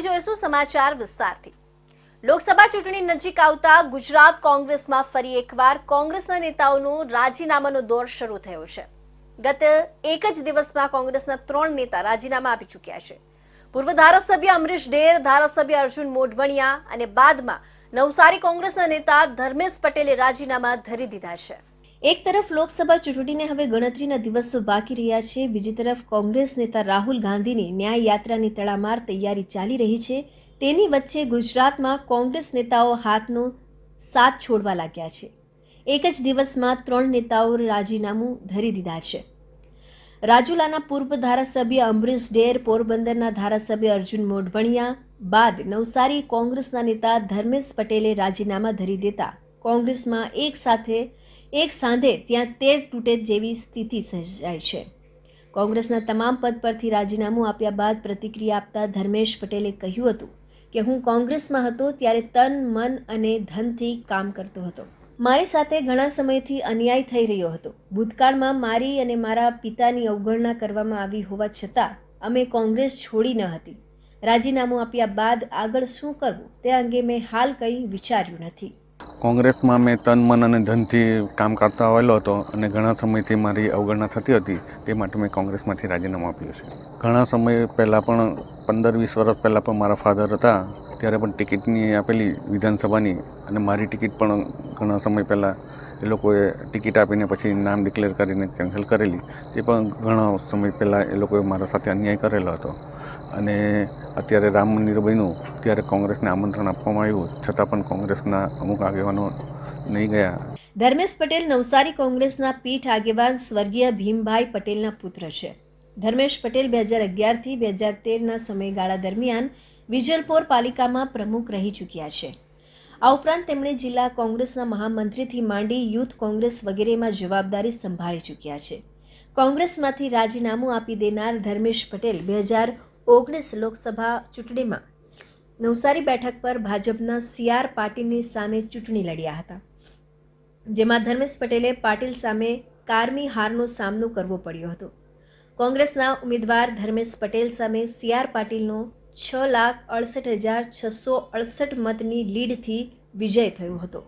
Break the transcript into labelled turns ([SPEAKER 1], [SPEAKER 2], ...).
[SPEAKER 1] જોઈશું સમાચાર વિસ્તારથી। લોકસભા ચૂંટણી નજીક આવતા ગુજરાત કોંગ્રેસમાં ફરી એકવાર કોંગ્રેસના નેતાઓનું રાજીનામાનો દોર શરૂ થયો છે। ગત એક જ દિવસમાં કોંગ્રેસના 3 નેતા રાજીનામા આપી ચૂક્યા છે। પૂર્વ ધારાસભ્ય અમરીશ ડેર, ધારાસભ્ય અર્જુન મોઢવણિયા અને બાદમાં નવસારી કોંગ્રેસના નેતા ધર્મેશ પટેલે રાજીનામા ધરી દીધા છે। એક તરફ લોકસભા ચૂંટણીને હવે ગણતરીના દિવસો બાકી રહ્યા છે, બીજી તરફ કોંગ્રેસ નેતા રાહુલ ગાંધીની ન્યાય યાત્રાની તડામાર તૈયારી ચાલી રહી છે। તેની વચ્ચે ગુજરાતમાં કોંગ્રેસ નેતાઓ હાથનો સાથ છોડવા લાગ્યા છે। એક જ દિવસમાં 3 નેતાઓ રાજીનામું ધરી દીધા છે। રાજુલાના પૂર્વ ધારાસભ્ય અમરીશ ડેર, પોરબંદરના ધારાસભ્ય અર્જુન મોઢવણિયા બાદ નવસારી કોંગ્રેસના નેતા ધર્મેશ પટેલે રાજીનામા ધરી દેતા કોંગ્રેસમાં એક સાંધે ત્યાં તેર તૂટે જેવી સ્થિતિ સર્જાઈ છે। કોંગ્રેસના તમામ પદ પરથી રાજીનામું આપ્યા બાદ પ્રતિક્રિયા આપતા ધર્મેશ પટેલે કહ્યું હતું કે હું કોંગ્રેસમાં હતો ત્યારે તન, મન અને ધનથી કામ કરતો હતો। મારી સાથે ઘણા સમયથી અન્યાય થઈ રહ્યો હતો। ભૂતકાળમાં મારી અને મારા પિતાની અવગણના કરવામાં આવી હોવા છતાં અમે કોંગ્રેસ છોડી ન હતી। રાજીનામું આપ્યા બાદ આગળ શું કરવું તે અંગે મેં હાલ કંઈ વિચાર્યું નથી।
[SPEAKER 2] કોંગ્રેસમાં મેં તન, મન અને ધનથી કામ કરતા આવેલો હતો અને ઘણા સમયથી મારી અવગણના થતી હતી, તે માટે મેં કોંગ્રેસમાંથી રાજીનામું આપ્યું છે। ઘણા સમય પહેલાં પણ 15-20 વર્ષ પહેલાં પણ મારા ફાધર હતા ત્યારે પણ ટિકિટની આપેલી વિધાનસભાની, અને મારી ટિકિટ પણ ઘણા સમય પહેલાં એ લોકોએ ટિકિટ આપીને પછી નામ ડિક્લેર કરીને કેન્સલ કરેલી। તે પણ ઘણા સમય પહેલાં એ લોકોએ મારા સાથે અન્યાય કરેલો હતો અને અત્યારે રામ મંદિર બન્યું ત્યારે કોંગ્રેસને આમંત્રણ આપવામાં આવ્યું છતાં પણ કોંગ્રેસના અમુક આગેવાનો નહીં ગયા।
[SPEAKER 1] ધર્મેશ પટેલ નવસારી કોંગ્રેસના પીઠ આગેવાન સ્વર્ગીય ભીમભાઈ પટેલના પુત્ર છે। ધર્મેશ પટેલ 2011થી 2013ના સમયગાળા દરમિયાન વિજલપોર પાલિકામાં પ્રમુખ રહી ચૂક્યા છે। આ ઉપરાંત તેમણે જિલ્લા કોંગ્રેસના મહામંત્રીથી માંડી યુથ કોંગ્રેસ વગેરેમાં જવાબદારી સંભાળી ચૂક્યા છે। કોંગ્રેસમાંથી રાજીનામું આપી દેનાર ધર્મેશ પટેલ 2019 લોકસભા ચૂંટણીમાં નવસારી બેઠક પર ભાજપના CR પાટીલની સામે ચૂંટણી લડ્યા હતા, જેમાં ધર્મેશ પટેલે પાટીલ સામે કારમી હારનો સામનો કરવો પડ્યો હતો। કોંગ્રેસના ઉમેદવાર ધર્મેશ પટેલ સામે CR પાટીલનો 6,68,668 મતની લીડથી વિજય થયો હતો।